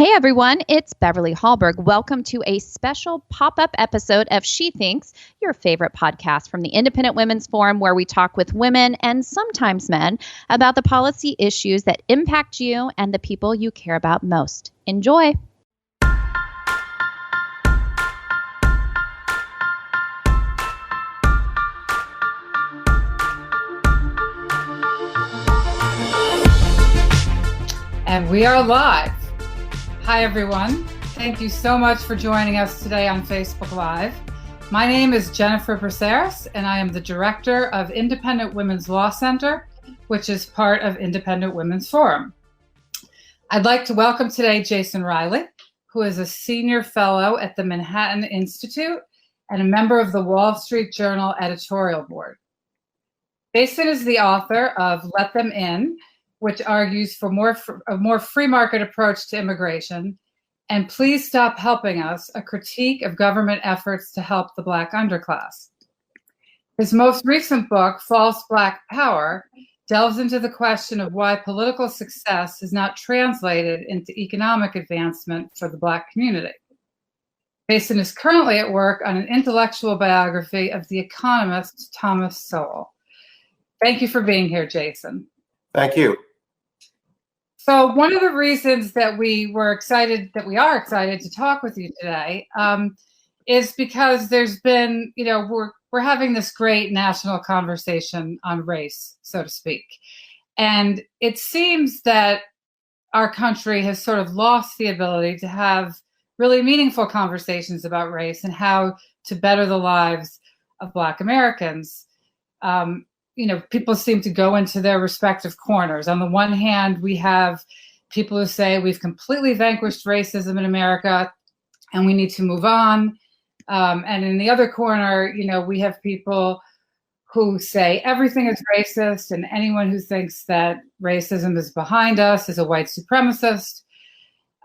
Hey everyone, it's Beverly Hallberg. Welcome to a special pop-up episode of She Thinks, your favorite podcast from the Independent Women's Forum, where we talk with women and sometimes men about the policy issues that impact you and the people you care about most. Enjoy. And we are live. Hi, everyone. Thank you so much for joining us today on Facebook Live. My name is Jennifer Braceras, and I am the Director of Independent Women's Law Center, which is part of Independent Women's Forum. I'd like to welcome today Jason Riley, who is a Senior Fellow at the Manhattan Institute and a member of the Wall Street Journal editorial board. Jason is the author of Let Them In, which argues for a more free market approach to immigration, and Please Stop Helping Us, a critique of government efforts to help the Black underclass. His most recent book, False Black Power, delves into the question of why political success is not translated into economic advancement for the Black community. Jason is currently at work on an intellectual biography of the economist Thomas Sowell. Thank you for being here, Jason. Thank you. So one of the reasons that we are excited to talk with you today is because there's been, we're having this great national conversation on race, so to speak. And it seems that our country has sort of lost the ability to have really meaningful conversations about race and how to better the lives of Black Americans. People seem to go into their respective corners. On the one hand, we have people who say we've completely vanquished racism in America and we need to move on. And in the other corner, we have people who say everything is racist and anyone who thinks that racism is behind us is a white supremacist.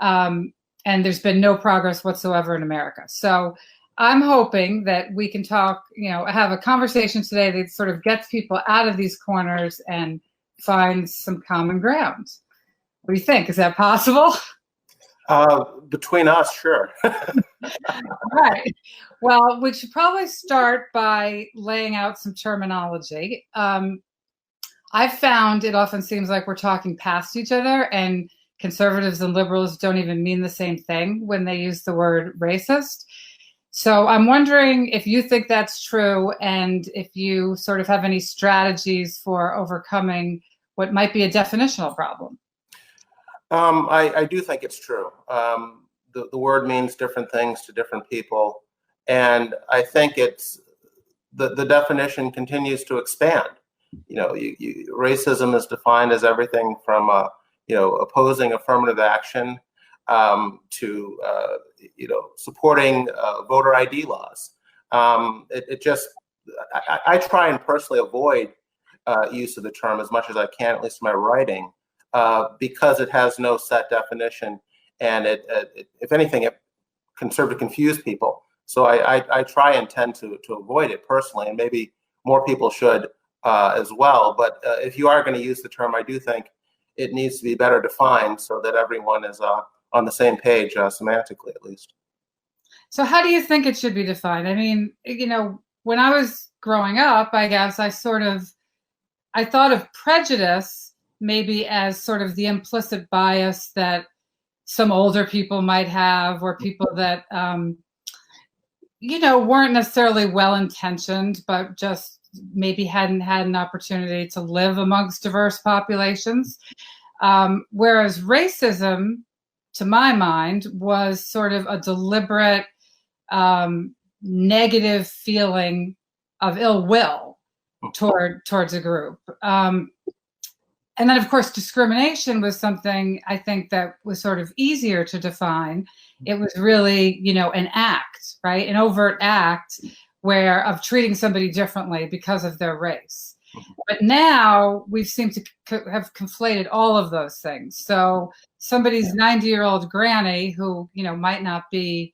And there's been no progress whatsoever in America. So I'm hoping that we can talk, have a conversation today that sort of gets people out of these corners and finds some common ground. What do you think? Is that possible? Between us, sure. Right. Well, we should probably start by laying out some terminology. I've found it often seems like we're talking past each other, and conservatives and liberals don't even mean the same thing when they use the word racist. So I'm wondering if you think that's true and if you sort of have any strategies for overcoming what might be a definitional problem. I do think it's true. The word means different things to different people. And I think it's the definition continues to expand. Racism is defined as everything from, opposing affirmative action to supporting voter ID laws. I try and personally avoid use of the term as much as I can, at least in my writing, because it has no set definition, and it if anything, it can serve to confuse people. So I try and tend to avoid it personally, and maybe more people should as well. But if you are going to use the term, I do think it needs to be better defined so that everyone is on the same page, semantically at least. So how do you think it should be defined? I mean, when I was growing up, I guess I thought of prejudice maybe as sort of the implicit bias that some older people might have, or people that, weren't necessarily well-intentioned, but just maybe hadn't had an opportunity to live amongst diverse populations. Whereas racism, to my mind, was sort of a deliberate negative feeling of ill will towards a group. And then, of course, discrimination was something I think that was sort of easier to define. It was really, an act, right? An overt act of treating somebody differently because of their race. But now we seem to have conflated all of those things. So somebody's 90-year-old granny who, might not be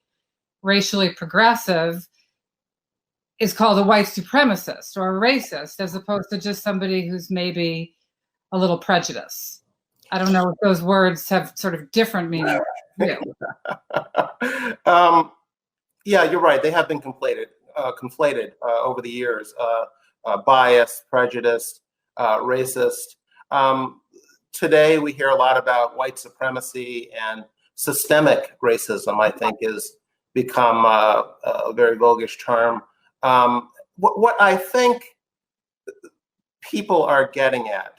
racially progressive is called a white supremacist or a racist, as opposed to just somebody who's maybe a little prejudiced. I don't know if those words have sort of different meanings. Yeah. Yeah, you're right. They have been conflated over the years. Biased, prejudiced, racist. Today, we hear a lot about white supremacy, and systemic racism, I think, is become a very vulgish term. What I think people are getting at,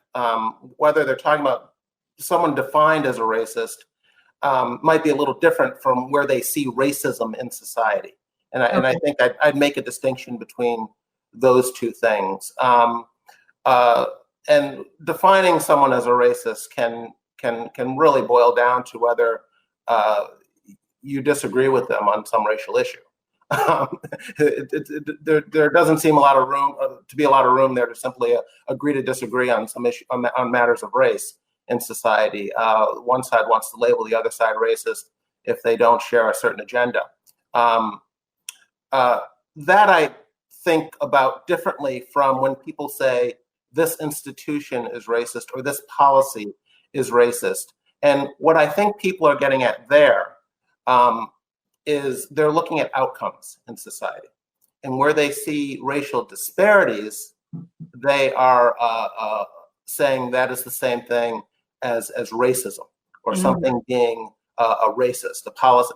whether they're talking about someone defined as a racist, might be a little different from where they see racism in society. And I think I'd make a distinction between those two things. And defining someone as a racist can really boil down to whether you disagree with them on some racial issue. There doesn't seem a lot of room to be a lot of room there to simply agree to disagree on some issue on matters of race in society. One side wants to label the other side racist if they don't share a certain agenda. That I think about differently from when people say this institution is racist or this policy is racist. And what I think people are getting at there is they're looking at outcomes in society. And where they see racial disparities, they are saying that is the same thing as racism or something being a racist, a policy.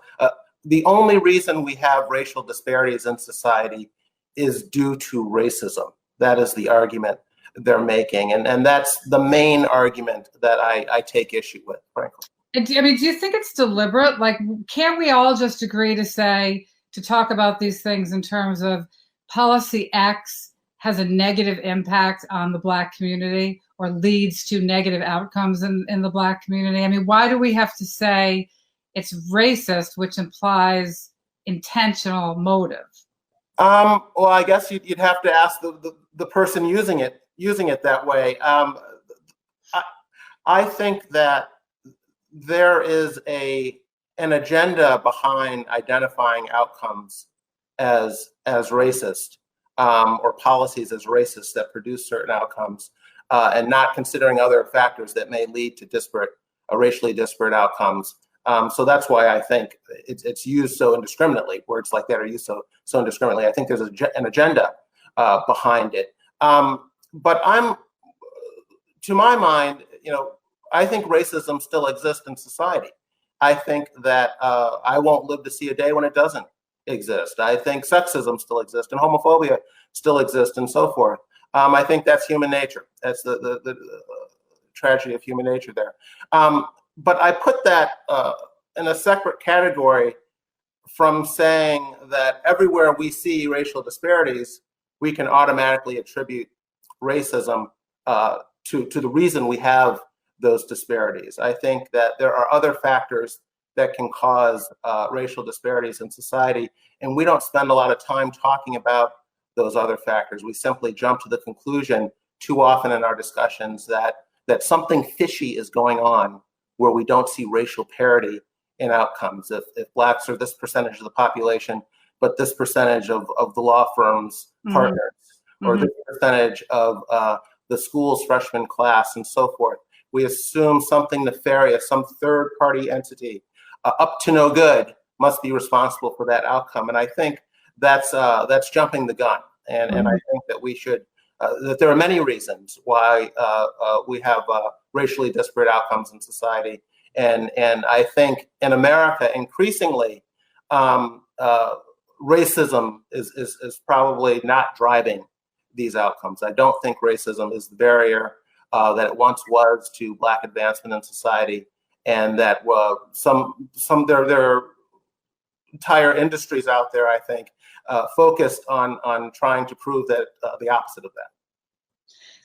The only reason we have racial disparities in society is due to racism. That is the argument they're making. And that's the main argument that I take issue with, frankly. I mean, do you think it's deliberate? Like, can't we all just agree to talk about these things in terms of policy X has a negative impact on the Black community or leads to negative outcomes in the Black community? I mean, why do we have to say it's racist, which implies intentional motive? Well, I guess you'd have to ask the person using it that way. I think that there is an agenda behind identifying outcomes as racist or policies as racist that produce certain outcomes and not considering other factors that may lead to racially disparate outcomes. So that's why I think it's used so indiscriminately. Words like that are used so indiscriminately. I think there's an agenda behind it. But to my mind, I think racism still exists in society. I think that I won't live to see a day when it doesn't exist. I think sexism still exists and homophobia still exists and so forth. I think that's human nature. That's the tragedy of human nature there. But I put that in a separate category from saying that everywhere we see racial disparities, we can automatically attribute racism to the reason we have those disparities. I think that there are other factors that can cause racial disparities in society, and we don't spend a lot of time talking about those other factors. We simply jump to the conclusion too often in our discussions that something fishy is going on where we don't see racial parity in outcomes. If Blacks are this percentage of the population, but this percentage of the law firm's partners, or this percentage of the school's freshman class and so forth, we assume something nefarious, some third party entity up to no good must be responsible for that outcome. And I think that's jumping the gun. And I think that we should, that there are many reasons why we have racially disparate outcomes in society. And I think in America, increasingly, racism is probably not driving these outcomes. I don't think racism is the barrier that it once was to Black advancement in society, and that there are entire industries out there, I think, focused on trying to prove that the opposite of that.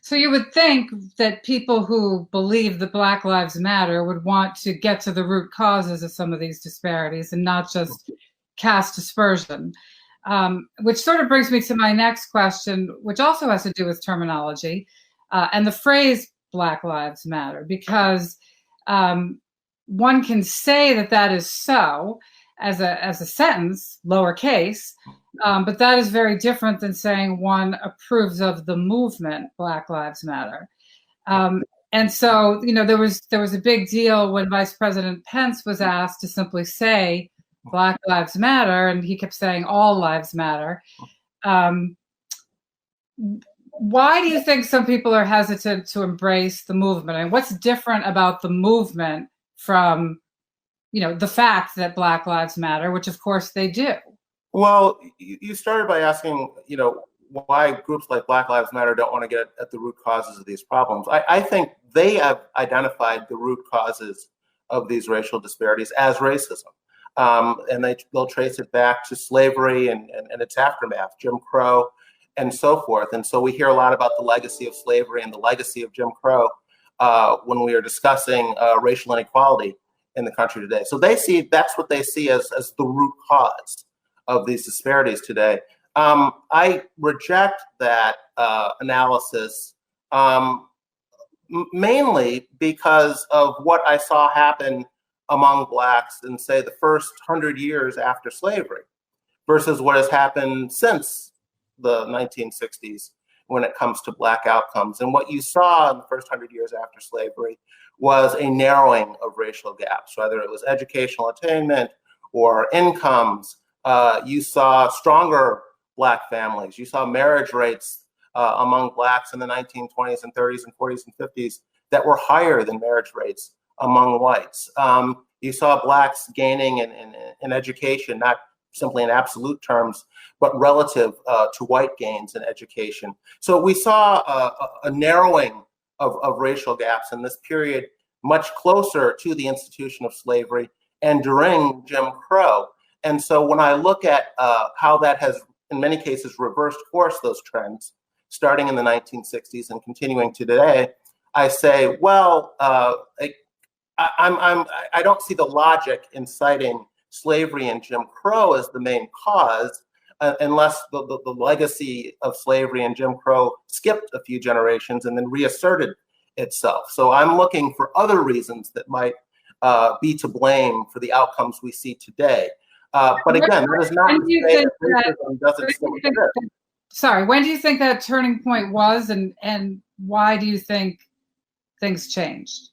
So you would think that people who believe that Black Lives Matter would want to get to the root causes of some of these disparities and not just cast aspersion, which sort of brings me to my next question, which also has to do with terminology and the phrase Black Lives Matter, because one can say that is so as a sentence, lowercase, but that is very different than saying one approves of the movement Black Lives Matter. And so, there was a big deal when Vice President Pence was asked to simply say Black Lives Matter, and he kept saying all lives matter. Why do you think some people are hesitant to embrace the movement? And what's different about the movement from, the fact that Black Lives Matter, which of course they do? Well, you started by asking, why groups like Black Lives Matter don't want to get at the root causes of these problems. I think they have identified the root causes of these racial disparities as racism. And they'll trace it back to slavery and its aftermath, Jim Crow, and so forth. And so we hear a lot about the legacy of slavery and the legacy of Jim Crow when we are discussing racial inequality in the country today. So that's what they see as the root cause of these disparities today. I reject that analysis mainly because of what I saw happen among Blacks in, say, the first 100 years after slavery versus what has happened since the 1960s when it comes to Black outcomes. And what you saw in the first 100 years after slavery was a narrowing of racial gaps, whether it was educational attainment or incomes. You saw stronger Black families. You saw marriage rates among Blacks in the 1920s and 30s and 40s and 50s that were higher than marriage rates among whites. You saw Blacks gaining in education, not simply in absolute terms, but relative to white gains in education. So we saw a narrowing of racial gaps in this period, much closer to the institution of slavery and during Jim Crow. And so when I look at how that has, in many cases, reversed course those trends, starting in the 1960s and continuing to today, I say, well, I don't see the logic in citing slavery and Jim Crow as the main cause, unless the legacy of slavery and Jim Crow skipped a few generations and then reasserted itself. So I'm looking for other reasons that might be to blame for the outcomes we see today. But again, that is not to say that racism doesn't still exist. Sorry, when do you think that turning point was, and why do you think things changed?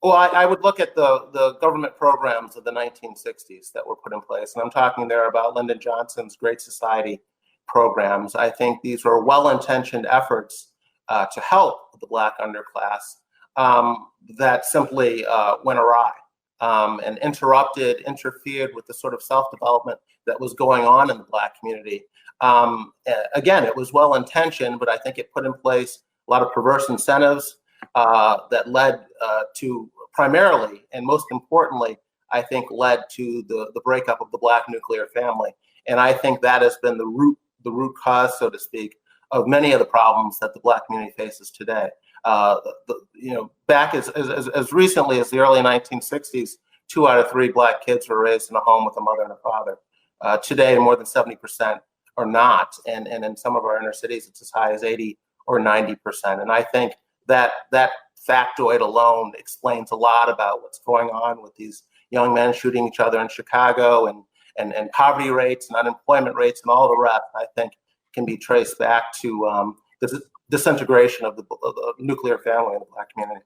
Well, I would look at the government programs of the 1960s that were put in place, and I'm talking there about Lyndon Johnson's Great Society programs. I think these were well-intentioned efforts to help the Black underclass that simply went awry and interfered with the sort of self-development that was going on in the Black community. Again, it was well-intentioned, but I think it put in place a lot of perverse incentives that led to primarily, and most importantly, I think led to the breakup of the Black nuclear family. And I think that has been the root cause, so to speak, of many of the problems that the Black community faces today. Back as recently as the early 1960s, 2 out of 3 Black kids were raised in a home with a mother and a father. Today, more than 70% are not, and in some of our inner cities, it's as high as 80 or 90%. And I think that factoid alone explains a lot about what's going on with these young men shooting each other in Chicago, and poverty rates and unemployment rates and all the rest, I think, can be traced back to the disintegration of the nuclear family in the Black community.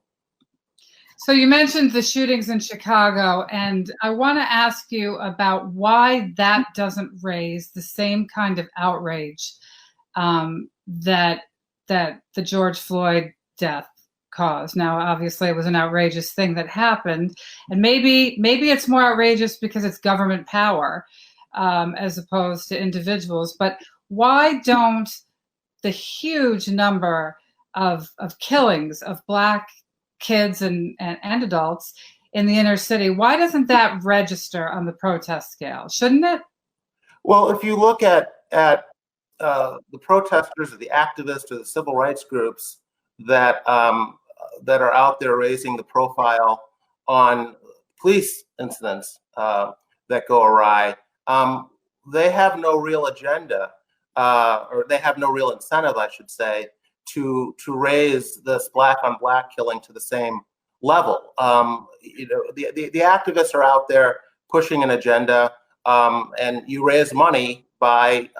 So you mentioned the shootings in Chicago, and I want to ask you about why that doesn't raise the same kind of outrage that the George Floyd death caused. Now, obviously, it was an outrageous thing that happened, and maybe it's more outrageous because it's government power as opposed to individuals. But why don't the huge number of killings of Black kids and adults in the inner city, why doesn't that register on the protest scale? Shouldn't it? Well, if you look at the protesters or the activists or the civil rights groups that are out there raising the profile on police incidents that go awry, they have no real agenda, or they have no real incentive, I should say, to raise this Black on Black killing to the same level. The activists are out there pushing an agenda, and you raise money by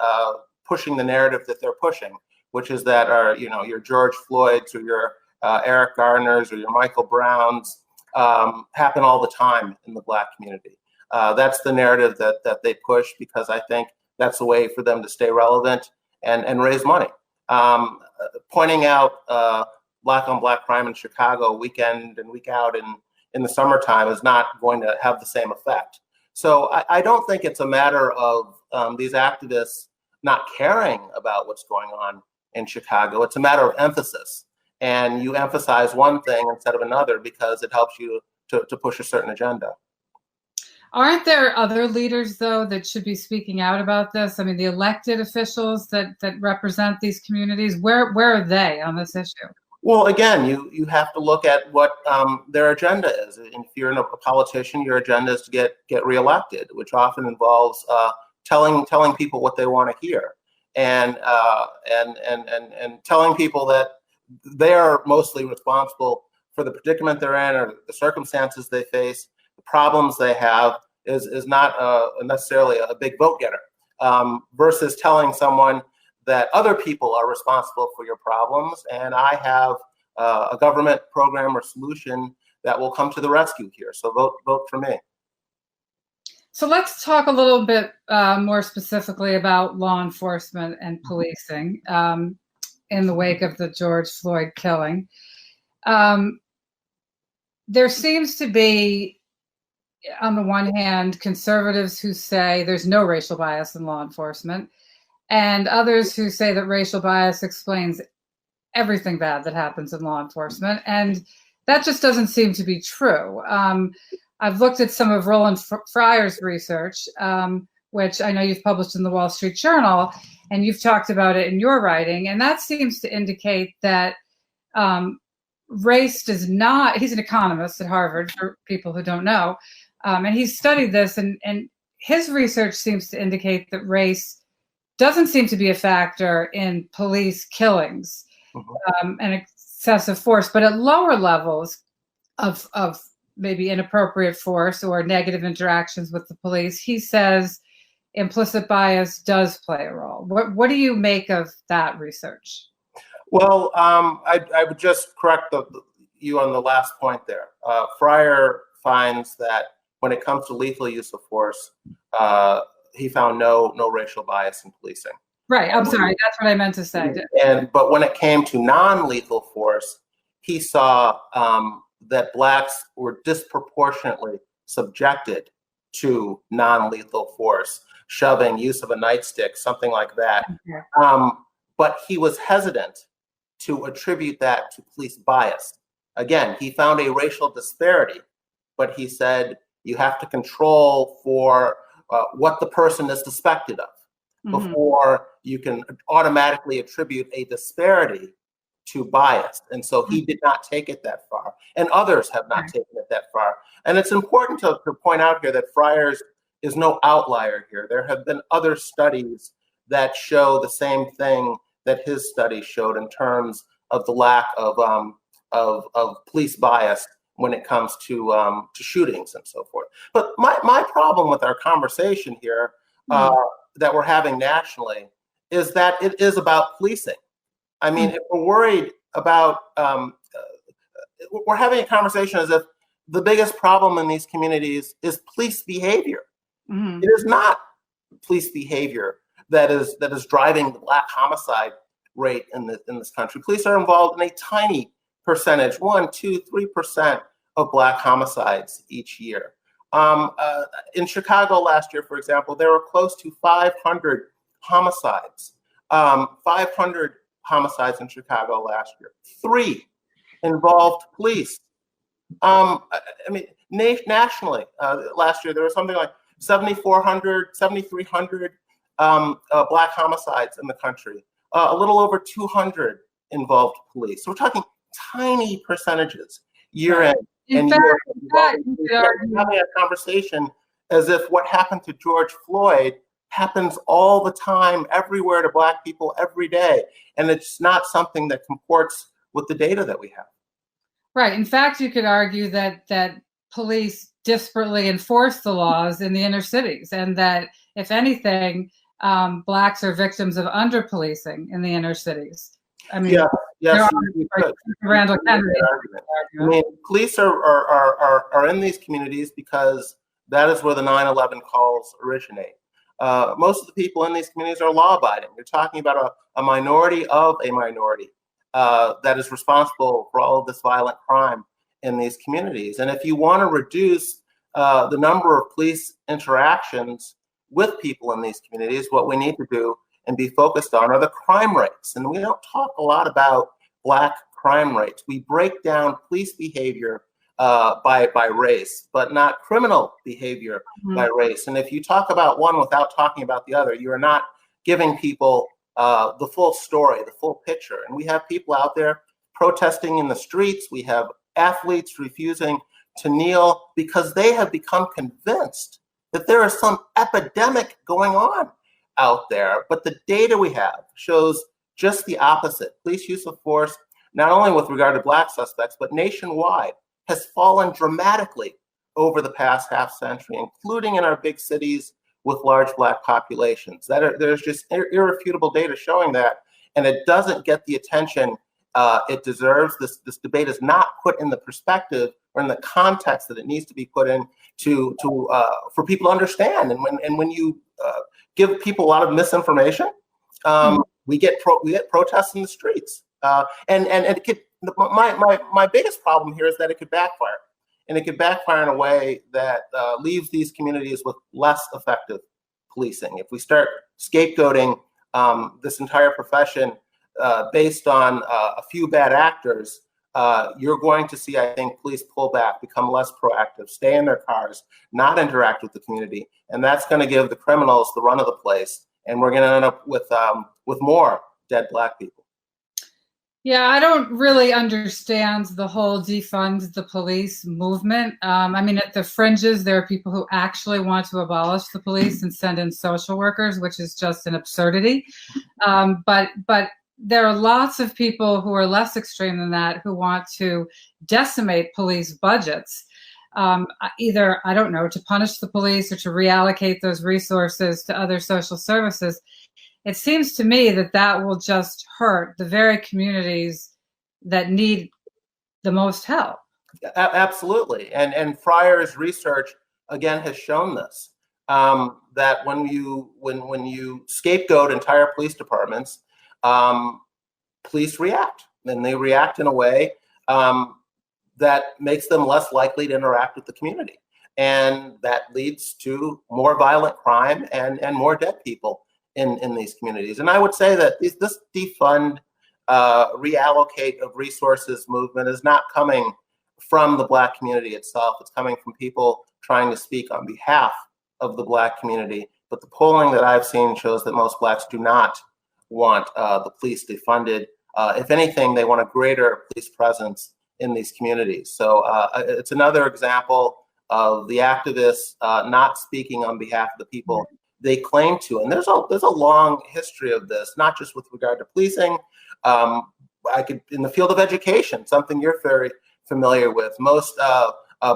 pushing the narrative that they're pushing, which is that your George Floyds or your Eric Gardner's or your Michael Brown's happen all the time in the Black community. That's the narrative that they push, because I think that's a way for them to stay relevant and raise money. Pointing out Black on Black crime in Chicago week in and week out in the summertime is not going to have the same effect. So I don't think it's a matter of these activists not caring about what's going on in Chicago. It's a matter of emphasis. And you emphasize one thing instead of another because it helps you to push a certain agenda. Aren't there other leaders, though, that should be speaking out about this? I mean, the elected officials that represent these communities, where are they on this issue? Well, again, you have to look at what their agenda is. And if you're a politician, your agenda is to get reelected, which often involves telling people what they want to hear, and telling people that they are mostly responsible for the predicament they're in or the circumstances they face. The problems they have is not necessarily a big vote getter, versus telling someone that other people are responsible for your problems, and I have a government program or solution that will come to the rescue here. So vote for me. So let's talk a little bit more specifically about law enforcement and policing in the wake of the George Floyd killing. There seems to be, on the one hand, conservatives who say there's no racial bias in law enforcement, and others who say that racial bias explains everything bad that happens in law enforcement. And that just doesn't seem to be true. I've looked at some of Roland Fryer's research, which I know you've published in the Wall Street Journal, and you've talked about it in your writing. And that seems to indicate that race does not, he's an economist at Harvard, for people who don't know, and he's studied this, and his research seems to indicate that race doesn't seem to be a factor in police killings and excessive force, but at lower levels of maybe inappropriate force or negative interactions with the police, he says implicit bias does play a role. What do you make of that research? Well, I would just correct you on the last point there. Fryer finds that when it comes to lethal use of force, he found no racial bias in policing. Right. I'm sorry. That's what I meant to say. But when it came to non-lethal force, he saw that Blacks were disproportionately subjected to non-lethal force, shoving, use of a nightstick, something like that. Okay. But he was hesitant to attribute that to police bias. Again, he found a racial disparity, but he said you have to control for what the person is suspected of before you can automatically attribute a disparity to bias. And so he did not take it that far, and others have not taken it that far. And it's important to point out here that Fryer's is no outlier here. There have been other studies that show the same thing that his study showed in terms of the lack of police bias when it comes to shootings and so forth. But my problem with our conversation here that we're having nationally is that it is about policing. I mean, if we're worried about, we're having a conversation as if the biggest problem in these communities is police behavior. It is not police behavior that is driving the Black homicide rate in this country. Police are involved in a tiny percentage, 1%, 2%, 3% of Black homicides each year. In Chicago last year, for example, there were close to 500 homicides. 500 homicides in Chicago last year. 3 involved police. I mean, nationally, last year there was something like 7,400, 7,300 Black homicides in the country. A little over 200 involved police. So we're talking tiny percentages year in and year out. We're having a conversation as if what happened to George Floyd happens all the time, everywhere to Black people every day. And it's not something that comports with the data that we have. Right. In fact, you could argue that police disparately enforce the laws in the inner cities, and that, if anything, Blacks are victims of under-policing in the inner cities. I mean, yes, Randall Kennedy. I mean, police are in these communities because that is where the 9/11 calls originate. Most of the people in these communities are law-abiding. You're talking about a minority of a minority that is responsible for all of this violent crime in these communities. And if you want to reduce the number of police interactions with people in these communities, what we need to do and be focused on are the crime rates. And we don't talk a lot about Black crime rates. We break down police behavior by race, but not criminal behavior by race. And if you talk about one without talking about the other, you are not giving people the full story, the full picture. And we have people out there protesting in the streets. We have athletes refusing to kneel because they have become convinced that there is some epidemic going on out there. But the data we have shows just the opposite. Police use of force, not only with regard to Black suspects, but nationwide, has fallen dramatically over the past half century, including in our big cities with large Black populations. There's just irrefutable data showing that, and it doesn't get the attention it deserves. This debate is not put in the perspective or in the context that it needs to be put in for people to understand. And when you give people a lot of misinformation, we get protests in the streets. And it could, my biggest problem here is that it could backfire. And it could backfire in a way that leaves these communities with less effective policing. If we start scapegoating this entire profession based on a few bad actors, you're going to see, I think, police pull back, become less proactive, stay in their cars, not interact with the community. And that's going to give the criminals the run of the place. And we're going to end up with more dead Black people. Yeah, I don't really understand the whole defund the police movement. I mean, at the fringes, there are people who actually want to abolish the police and send in social workers, which is just an absurdity. But there are lots of people who are less extreme than that who want to decimate police budgets, either, I don't know, to punish the police or to reallocate those resources to other social services. It seems to me that will just hurt the very communities that need the most help. Absolutely. And Fryer's research, again, has shown this, that when you scapegoat entire police departments, police react. And they react in a way that makes them less likely to interact with the community. And that leads to more violent crime and more dead people in these communities. And I would say that this defund, reallocate of resources movement is not coming from the Black community itself. It's coming from people trying to speak on behalf of the Black community. But the polling that I've seen shows that most Blacks do not want the police defunded. If anything, they want a greater police presence in these communities. So it's another example of the activists not speaking on behalf of the people they claim to. And there's a long history of this, not just with regard to policing. In the field of education, something you're very familiar with, most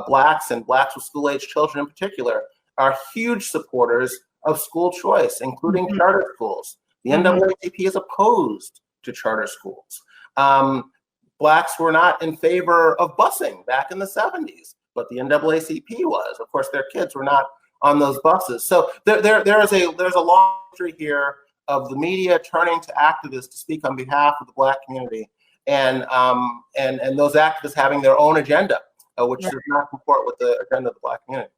Blacks and Blacks with school-age children in particular are huge supporters of school choice, including charter schools. The NAACP is opposed to charter schools. Blacks were not in favor of busing back in the 70s, but the NAACP was. Of course, their kids were not on those buses. So there's a long history here of the media turning to activists to speak on behalf of the Black community, and those activists having their own agenda, which does not comport with the agenda of the Black community.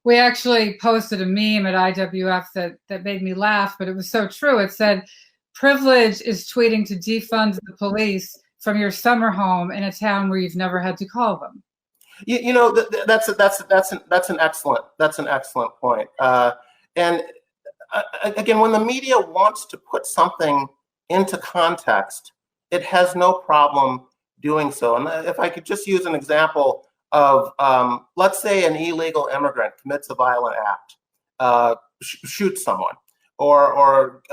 We actually posted a meme at IWF that made me laugh, but it was so true. It said, "Privilege is tweeting to defund the police from your summer home in a town where you've never had to call them." You know, that's an excellent point. And again, when the media wants to put something into context, it has no problem doing so. And if I could just use an example of, let's say an illegal immigrant commits a violent act, shoots someone, or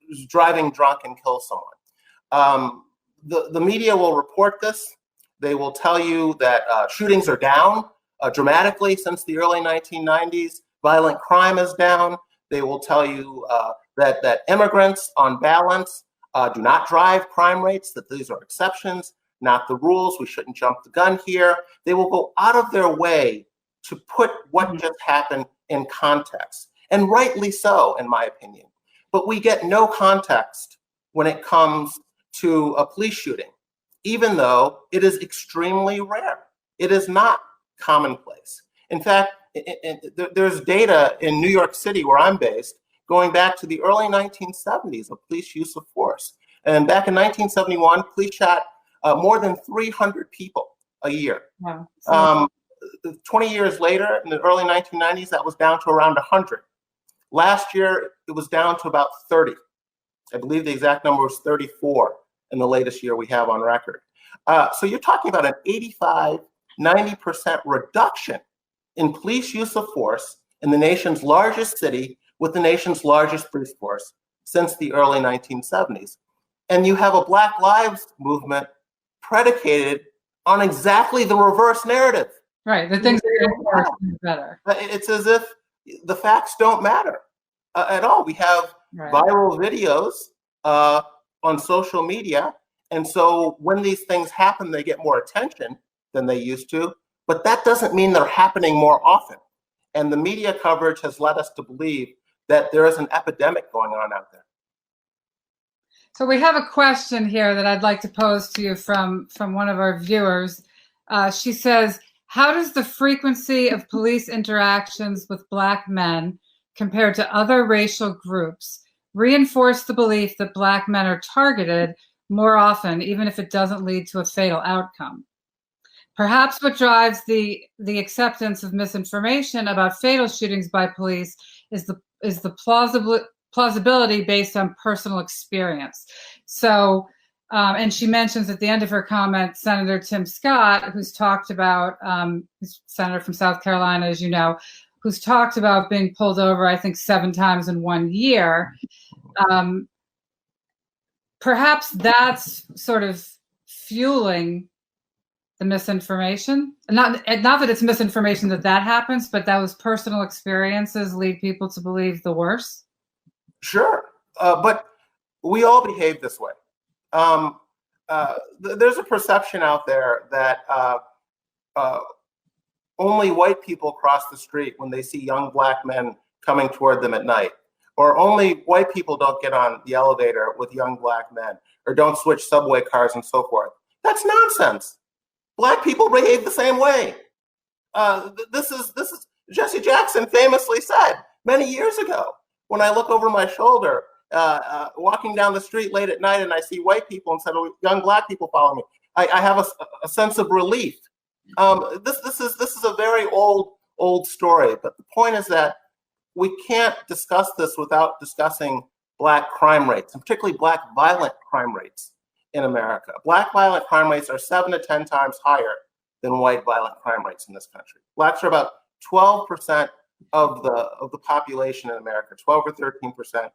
is driving drunk and kills someone. The media will report this. They will tell you that shootings are down dramatically since the early 1990s. Violent crime is down. They will tell you that immigrants, on balance, do not drive crime rates, that these are exceptions, not the rules. We shouldn't jump the gun here. They will go out of their way to put what just happened in context, and rightly so, in my opinion. But we get no context when it comes to a police shooting, even though it is extremely rare. It is not commonplace. In fact, there's data in New York City, where I'm based, going back to the early 1970s of police use of force. And back in 1971, police shot more than 300 people a year. Wow. 20 years later, in the early 1990s, that was down to around 100. Last year, it was down to about 30. I believe the exact number was 34 in the latest year we have on record. So you're talking about an 85, 90% reduction in police use of force in the nation's largest city with the nation's largest police force since the early 1970s. And you have a Black Lives movement predicated on exactly the reverse narrative. Right, the things are better. It's as if the facts don't matter at all. We have viral videos on social media, and so when these things happen, they get more attention than they used to, but that doesn't mean they're happening more often. And the media coverage has led us to believe that there is an epidemic going on out there. So we have a question here that I'd like to pose to you from one of our viewers. She says, how does the frequency of police interactions with Black men compared to other racial groups reinforce the belief that Black men are targeted more often, even if it doesn't lead to a fatal outcome? Perhaps what drives the acceptance of misinformation about fatal shootings by police is the plausibility based on personal experience. So, and she mentions at the end of her comment, Senator Tim Scott, who's talked about, who's senator from South Carolina, as you know, who's talked about being pulled over, I think, 7 times in 1 year. Perhaps that's sort of fueling the misinformation. Not that it's misinformation that happens, but those personal experiences lead people to believe the worst. Sure, but we all behave this way. There's a perception out there that only white people cross the street when they see young Black men coming toward them at night, or only white people don't get on the elevator with young Black men, or don't switch subway cars and so forth. That's nonsense. Black people behave the same way. This is Jesse Jackson famously said many years ago, when I look over my shoulder, walking down the street late at night and I see white people instead of young Black people follow me, I have a sense of relief. This is a very old story, but the point is that we can't discuss this without discussing Black crime rates, and particularly Black violent crime rates in America. Black violent crime rates are 7 to 10 times higher than white violent crime rates in this country. Blacks are about 12% of the population in America, 12 or 13%,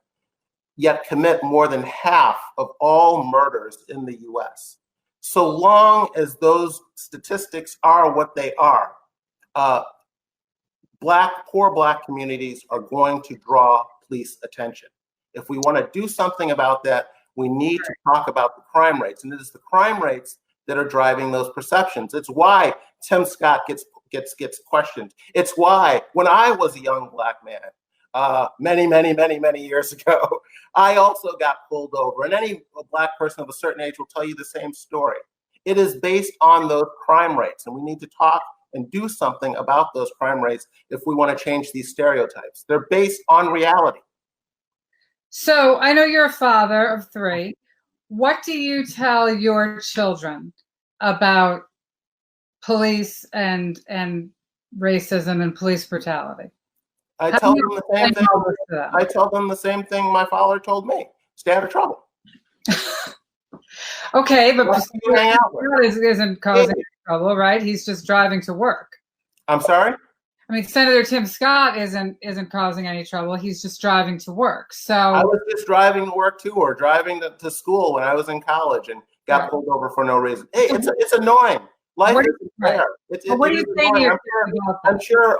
yet commit more than half of all murders in the US. So long as those statistics are what they are, poor Black communities are going to draw police attention. If we want to do something about that, we need to talk about the crime rates, and it is the crime rates that are driving those perceptions. It's why Tim Scott gets questioned. It's why when I was a young Black man, many years ago, I also got pulled over, and any Black person of a certain age will tell you the same story. It is based on those crime rates, and we need to talk and do something about those crime rates if we want to change these stereotypes. They're based on reality. So I know you're a father of 3. What do you tell your children about police and racism and police brutality? I tell them the same thing. I tell them the same thing my father told me: stay out of trouble. Okay, but isn't causing trouble, right? He's just driving to work. I'm sorry? I mean, Senator Tim Scott isn't causing any trouble. He's just driving to work. So I was just driving to work too, or driving to school when I was in college and got pulled over for no reason. Hey, it's annoying. Life isn't fair. What do you think? I'm sure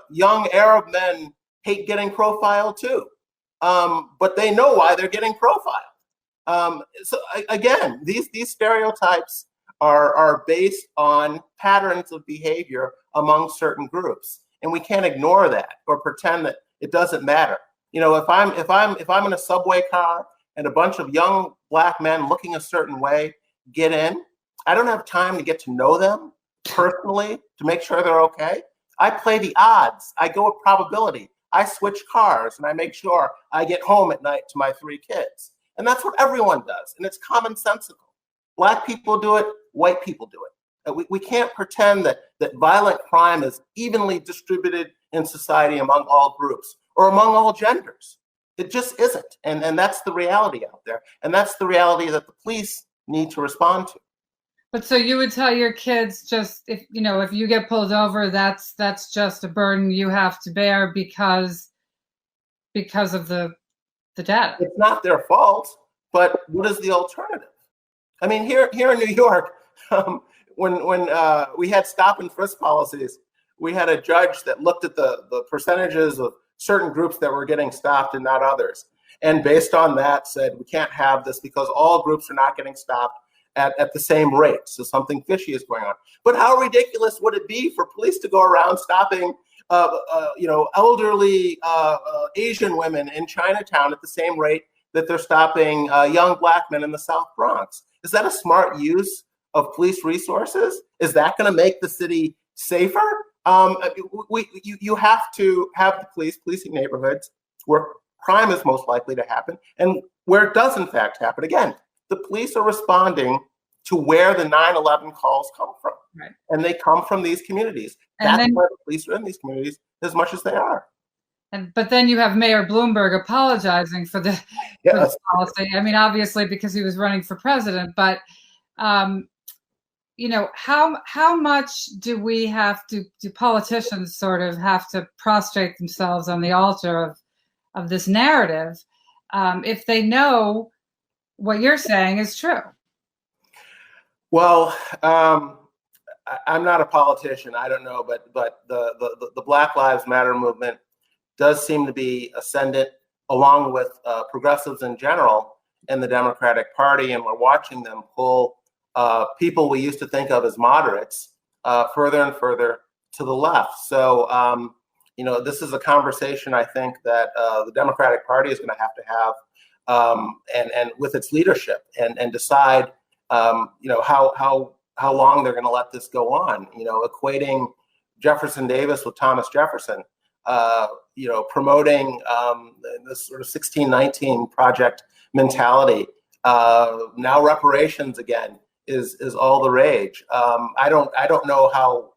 young Arab men hate getting profiled too, but they know why they're getting profiled. Again, these stereotypes are based on patterns of behavior among certain groups, and we can't ignore that or pretend that it doesn't matter. If I'm in a subway car and a bunch of young Black men looking a certain way get in, I don't have time to get to know them personally to make sure they're okay. I play the odds. I go with probability. I switch cars and I make sure I get home at night to my 3 kids. And that's what everyone does. And it's commonsensical. Black people do it. White people do it. We can't pretend that violent crime is evenly distributed in society among all groups or among all genders. It just isn't. And that's the reality out there. And that's the reality that the police need to respond to. But so you would tell your kids, just if you get pulled over, that's just a burden you have to bear because of the data. It's not their fault, but what is the alternative? I mean, here in New York, when we had stop and frisk policies, we had a judge that looked at the percentages of certain groups that were getting stopped and not others. And based on that said, we can't have this because all groups are not getting stopped at the same rate. So something fishy is going on. But how ridiculous would it be for police to go around stopping elderly Asian women in Chinatown at the same rate that they're stopping young Black men in the South Bronx? Is that a smart use of police resources? Is that going to make the city safer? You have to have the police policing neighborhoods where crime is most likely to happen and where it does in fact happen. Again, the police are responding to where the 9/11 calls come from. Right. And they come from these communities. That's why the police are in these communities as much as they are. But then you have Mayor Bloomberg apologizing for this policy. I mean, obviously because he was running for president, but how much do politicians sort of have to prostrate themselves on the altar of this narrative if they know what you're saying is true? Well, I'm not a politician. I don't know, but the Black Lives Matter movement does seem to be ascendant, along with progressives in general in the Democratic Party, and we're watching them pull people we used to think of as moderates further and further to the left. So, this is a conversation I think that the Democratic Party is going to have, and with its leadership, and decide, how long they're going to let this go on. Equating Jefferson Davis with Thomas Jefferson, promoting this sort of 1619 project mentality. Now reparations again is all the rage. I don't know how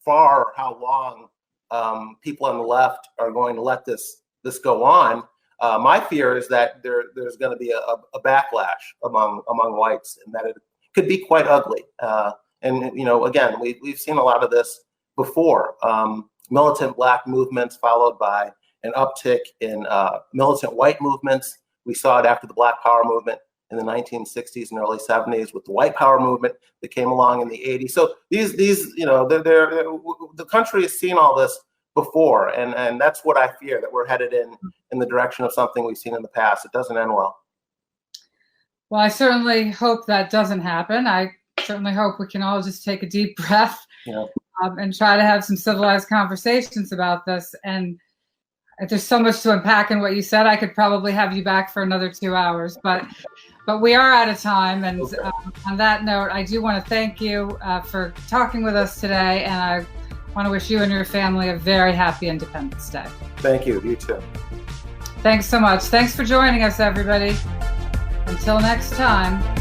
far, how long people on the left are going to let this go on. My fear is that there's going to be a backlash among whites, and that it could be quite ugly. Again, we've seen a lot of this before. Militant Black movements followed by an uptick in militant white movements. We saw it after the Black Power movement in the 1960s and early 70s with the White Power movement that came along in the 80s. So the country has seen all this before, and that's what I fear, that we're headed in the direction of something we've seen in the past. It doesn't end well. Well, I certainly hope that doesn't happen. I certainly hope we can all just take a deep breath and try to have some civilized conversations about this. And there's so much to unpack in what you said. I could probably have you back for another 2 hours, but we are out of time. And okay. On that note, I do want to thank you for talking with us today. And I want to wish you and your family a very happy Independence Day. Thank you. You too. Thanks so much. Thanks for joining us, everybody. Until next time.